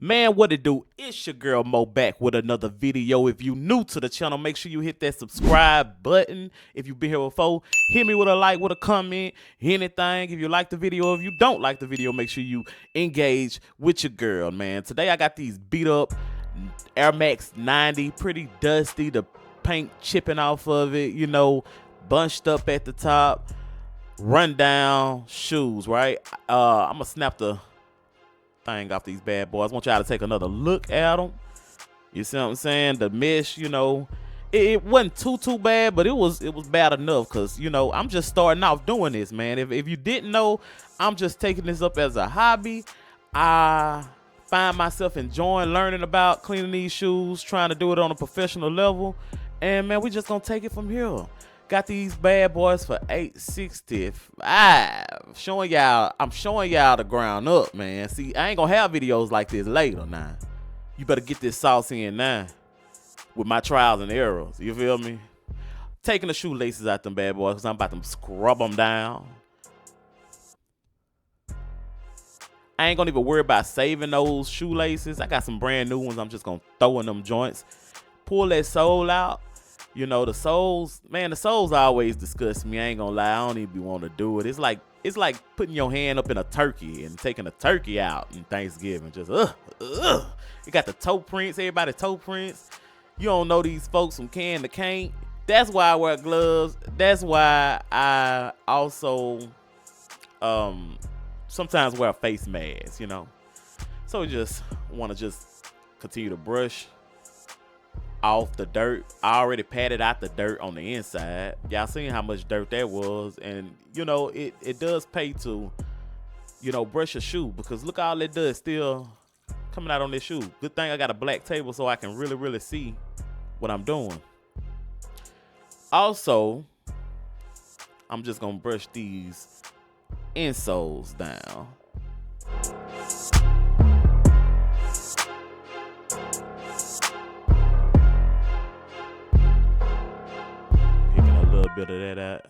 Man, what it do? It's your girl Mo back with another video. If you new to the channel, make sure you hit that subscribe button. If you've been here before, hit me with a like, with a comment, anything. If you like the video, if you don't like the video, make sure you engage with your girl, man. Today I got these beat up Air Max 90, pretty dusty, the paint chipping off of it, you know, bunched up at the top, rundown shoes, right? I'm gonna snap the thing off these bad boys. I want y'all to take another look at them. You see what I'm saying? The mesh, you know, it wasn't too bad, but it was bad enough because, you know, I'm just starting off doing this, man. If you didn't know, I'm just taking this up as a hobby. I find myself enjoying learning about cleaning these shoes, trying to do it on a professional level, and man, we just gonna take it from here. Got these bad boys for $865. I'm showing y'all the ground up, man. See, I ain't gonna have videos like this later now. You better get this sauce in now with my trials and errors. You feel me? Taking the shoelaces out them bad boys because I'm about to scrub them down. I ain't gonna even worry about saving those shoelaces. I got some brand new ones. I'm just gonna throw in them joints. Pull that sole out. You know, the soles, man, the soles always disgust me. I ain't gonna lie, I don't even want to do it. It's like putting your hand up in a turkey and taking a turkey out in Thanksgiving. Just You got the toe prints, everybody toe prints. You don't know these folks from can to can't. That's why I wear gloves. That's why I also sometimes wear a face mask, you know. So just want to just continue to brush off the dirt. I already patted out the dirt on the inside. Y'all seen how much dirt that was, and you know it does pay to, you know, brush your shoe because look, all that does still coming out on this shoe. Good thing I got a black table so I can really see what I'm doing. Also, I'm just gonna brush these insoles down. Bit of that out.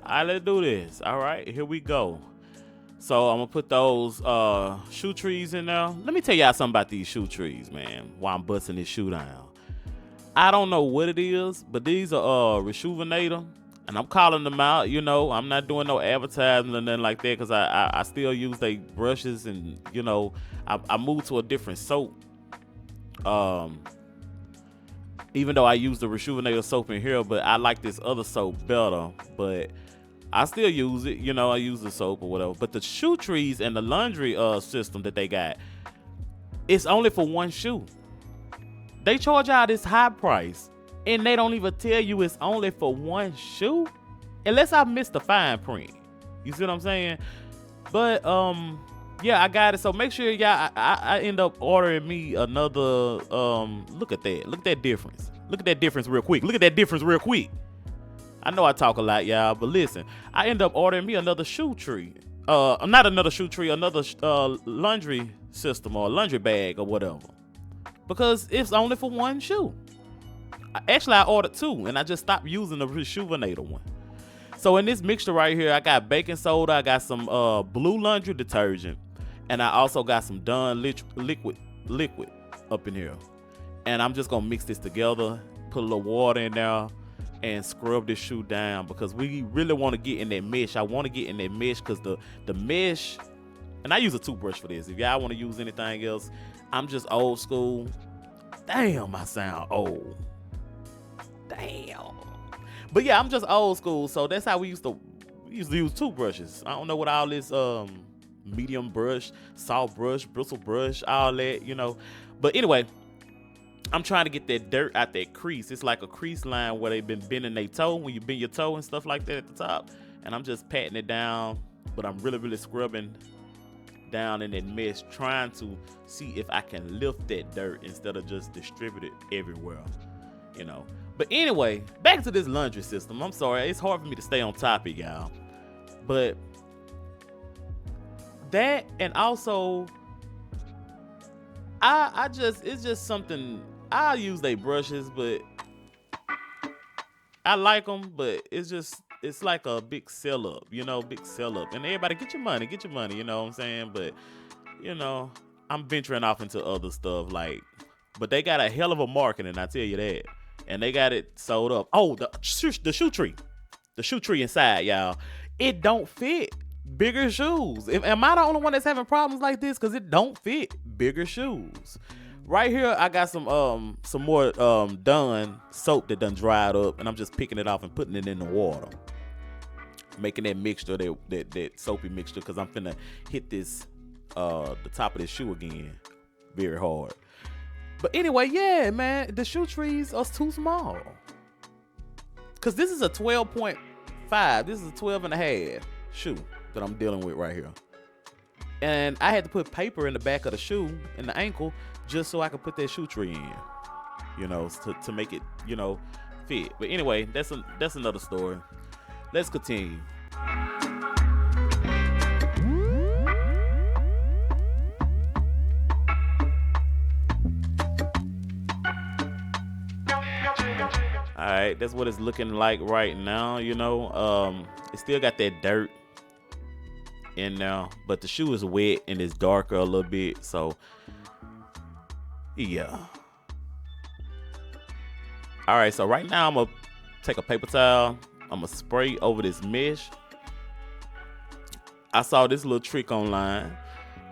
All right, let's do this. All right, here we go. So I'm gonna put those shoe trees in there. Let me tell y'all something about these shoe trees, man, while I'm busting this shoe down. I don't know what it is, but these are Rejuvenator, and I'm calling them out. You know, I'm not doing no advertising or nothing like that because I still use they brushes, and you know, I moved to a different soap. Even though I use the Rejuvenator soap in here, but I like this other soap better. But I still use it, you know, I use the soap or whatever. But the shoe trees and the laundry system that they got, it's only for one shoe. They charge out this high price, and they don't even tell you it's only for one shoe, unless I missed the fine print. You see what I'm saying? But yeah, I got it. So make sure y'all, I end up ordering me another. Look at that. Look at that difference. Look at that difference real quick. Look at that difference real quick. I know I talk a lot, y'all, but listen, I end up ordering me another shoe tree. Not another shoe tree, another laundry system or laundry bag or whatever. Because it's only for one shoe. Actually, I ordered two, and I just stopped using the Rejuvenator one. So in this mixture right here, I got baking soda, I got some blue laundry detergent, and I also got some Dawn liquid up in here. And I'm just gonna mix this together, put a little water in there, and scrub this shoe down because we really want to get in that mesh. I want to get in that mesh because the mesh, and I use a toothbrush for this. If y'all want to use anything else, I'm just old school. Damn, I sound old. Damn. But yeah, I'm just old school. So that's how we used to use toothbrushes. I don't know what all this medium brush, soft brush, bristle brush, all that, you know. But anyway, I'm trying to get that dirt out that crease. It's like a crease line where they've been bending their toe when you bend your toe and stuff like that at the top. And I'm just patting it down, but I'm really scrubbing down in that mesh, trying to see if I can lift that dirt instead of just distribute it everywhere, you know. But anyway, back to this laundry system. I'm sorry, it's hard for me to stay on topic, y'all. But that, and also it's just something. I use they brushes, but I like them, but it's like a big sell up, big sell up. And everybody get your money, you know what I'm saying? But I'm venturing off into other stuff, but they got a hell of a marketing, I tell you that. And they got it sold up. Oh, the shoe tree inside, y'all. It don't fit bigger shoes. Am I the only one that's having problems like this? Because it don't fit bigger shoes. Right here, I got some more Dawn soap that done dried up, and I'm just picking it off and putting it in the water, making that mixture, that soapy mixture, because I'm finna hit this the top of this shoe again, very hard. But anyway, yeah, man, the shoe trees are too small. Because this is a 12.5. This is a 12 and a half shoe that I'm dealing with right here. And I had to put paper in the back of the shoe, in the ankle, just so I could put that shoe tree in, to make it, fit. But anyway, that's another story. Let's continue. All right, that's what it's looking like right now, It still got that dirt in now, but the shoe is wet and it's darker a little bit, so yeah. All right, so right now I'm gonna take a paper towel, I'm gonna spray over this mesh. I saw this little trick online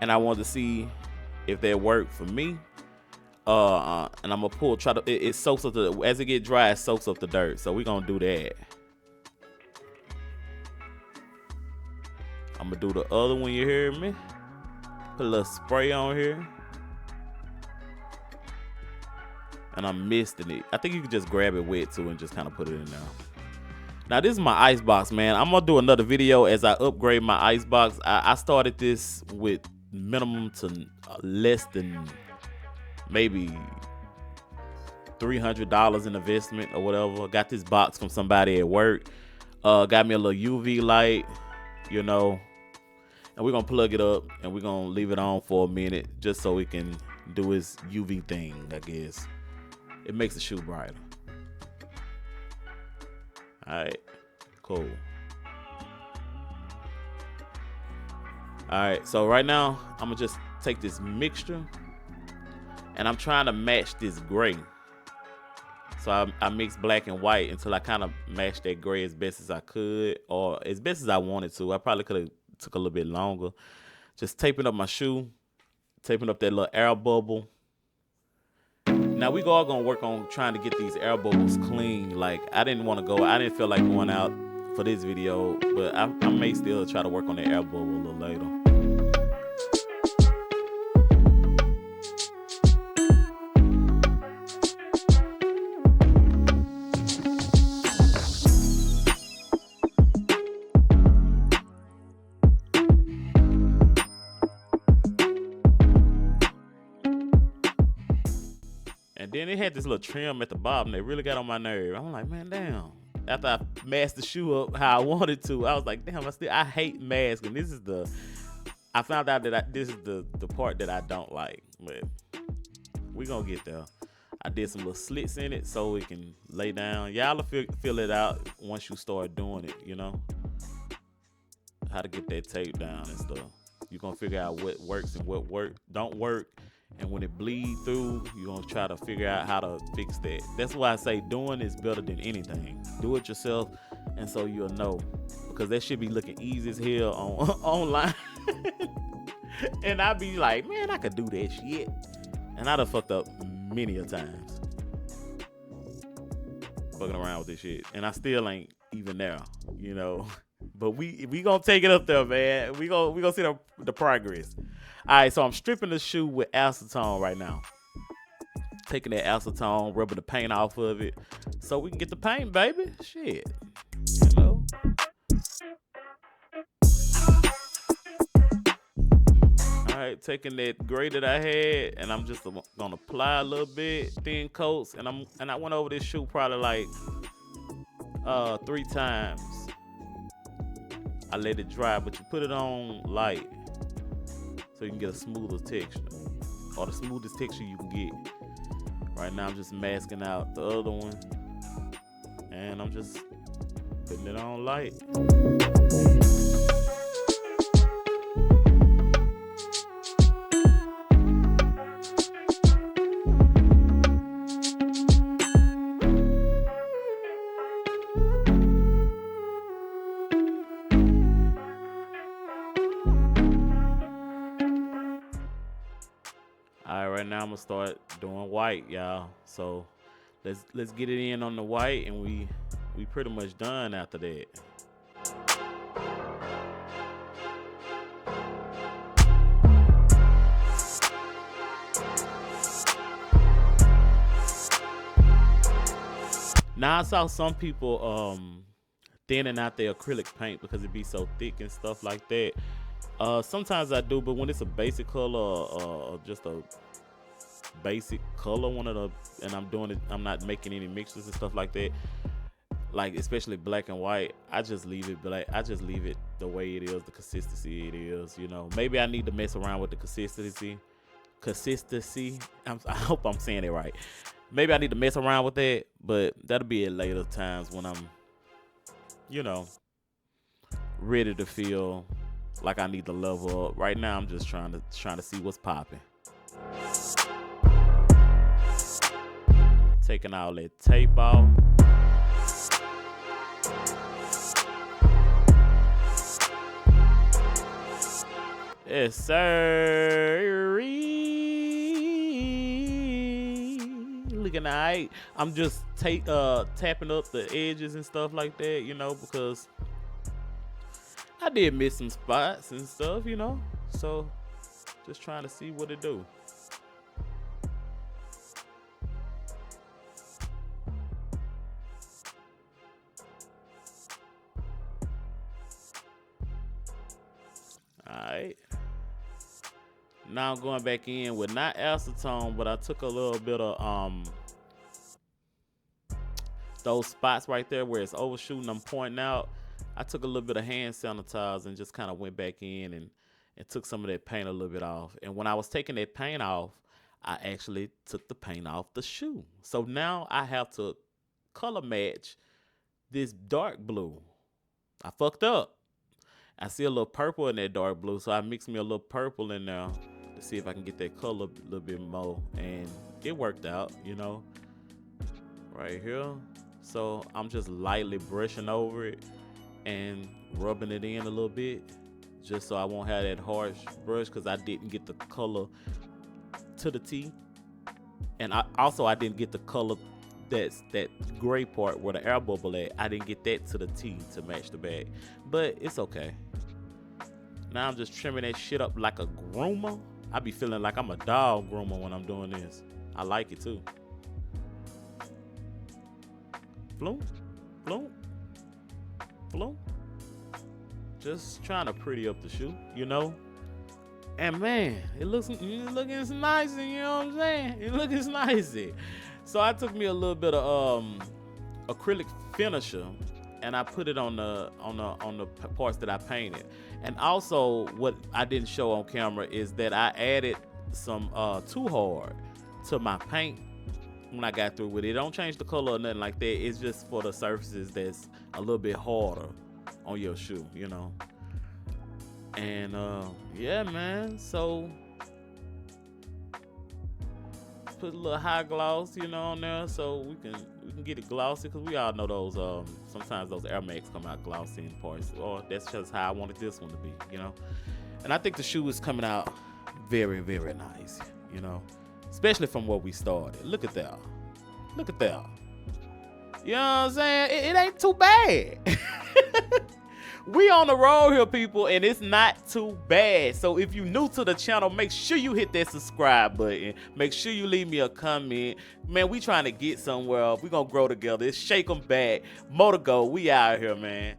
and I wanted to see if that worked for me. And I'm gonna it soaks up as it get dry, it soaks up the dirt, so we're gonna do that. I'm gonna do the other one, you hear me? Put a little spray on here. And I'm misting it. I think you can just grab it wet too and just kind of put it in there. Now this is my ice box, man. I'm gonna do another video as I upgrade my ice box. I started this with minimum to less than maybe $300 in investment or whatever. Got this box from somebody at work. Got me a little UV light, and we're gonna plug it up and we're gonna leave it on for a minute just so it can do its UV thing, I guess. It makes the shoe brighter. All right, cool. All right, so right now I'm gonna just take this mixture and I'm trying to match this gray. So I mixed black and white until I kind of matched that gray as best as I could, or as best as I wanted to. I probably could have took a little bit longer. Just taping up my shoe, taping up that little air bubble. Now we all gonna work on trying to get these air bubbles clean. I didn't feel like going out for this video, but I may still try to work on the air bubble a little later. And then it had this little trim at the bottom that really got on my nerve. I'm like, man, damn. After I masked the shoe up how I wanted to, I was like, damn, I hate masks. And I found out that this is the part that I don't like. But we gonna get there. I did some little slits in it so it can lay down. Y'all will feel it out once you start doing it, how to get that tape down and stuff. You're gonna figure out what works and what don't work. And when it bleed through, you're gonna try to figure out how to fix that. That's why I say doing is better than anything. Do it yourself, and so you'll know. Because that should be looking easy as hell online. And I be like, man, I could do that shit. And I done fucked up many a times. Fucking around with this shit. And I still ain't even there, But we gonna take it up there, man. We gonna see the progress. All right, so I'm stripping the shoe with acetone right now. Taking that acetone, rubbing the paint off of it, so we can get the paint, baby. Shit, All right, taking that gray that I had, and I'm just gonna apply a little bit, thin coats, and I went over this shoe probably like 3 times. I let it dry, but you put it on light so you can get a smoother texture, or the smoothest texture you can get. Right now I'm just masking out the other one, and I'm just putting it on light. All right, right now I'm gonna start doing white, y'all. So let's get it in on the white, and we pretty much done after that. Now I saw some people thinning out their acrylic paint because it be so thick and stuff like that. Sometimes I do, but when it's a basic color or just a basic color, and I'm doing it, I'm not making any mixtures and stuff like that, like especially black and white, I just leave it black. I just leave it the way it is, the consistency it is, you know. Maybe I need to mess around with the consistency. I hope I'm saying it right. Maybe I need to mess around with that, but that'll be at later times when I'm, you know, ready to feel like I need to level up. Right now I'm just trying to see what's popping. Taking all that tape off. Yes, sir. Looking alright. I'm just tapping up the edges and stuff like that, you know, because I did miss some spots and stuff, you know. So just trying to see what it do. Alright. Now I'm going back in with not acetone, but I took a little bit of those spots right there where it's overshooting, I'm pointing out. I took a little bit of hand sanitizer and just kind of went back in and took some of that paint a little bit off. And when I was taking that paint off, I actually took the paint off the shoe. So now I have to color match this dark blue. I fucked up. I see a little purple in that dark blue, so I mixed me a little purple in there to see if I can get that color a little bit more, and it worked out, you know, right here. So I'm just lightly brushing over it and rubbing it in a little bit, just so I won't have that harsh brush, because I didn't get the color to the T, and I didn't get the color that's that gray part where the air bubble at. I didn't get that to the T to match the bag, but it's okay. Now I'm just trimming that shit up like a groomer. I be feeling like I'm a dog groomer when I'm doing this. I like it too. Floom, floom, floom. Just trying to pretty up the shoe, you know. And man, it looking nice, you know what I'm saying? It looking nice. So I took me a little bit of acrylic finisher, and I put it on the parts that I painted. And also, what I didn't show on camera is that I added some Too Hard to my paint when I got through with it. It don't change the color or nothing like that. It's just for the surfaces that's a little bit harder on your shoe, you know. And yeah, man. So put a little high gloss, you know, on there, so we can get it glossy, because we all know those sometimes those Air Max come out glossy in parts. Or that's just how I wanted this one to be, you know. And I think the shoe is coming out very, very nice, you know, especially from where we started. Look at that. Look at that. You know what I'm saying? It ain't too bad. We on the road here, people, and it's not too bad. So if you're new to the channel, make sure you hit that subscribe button. Make sure you leave me a comment. Man, we trying to get somewhere. We gonna grow together. It's Shake 'em back. More to go. We out here, man.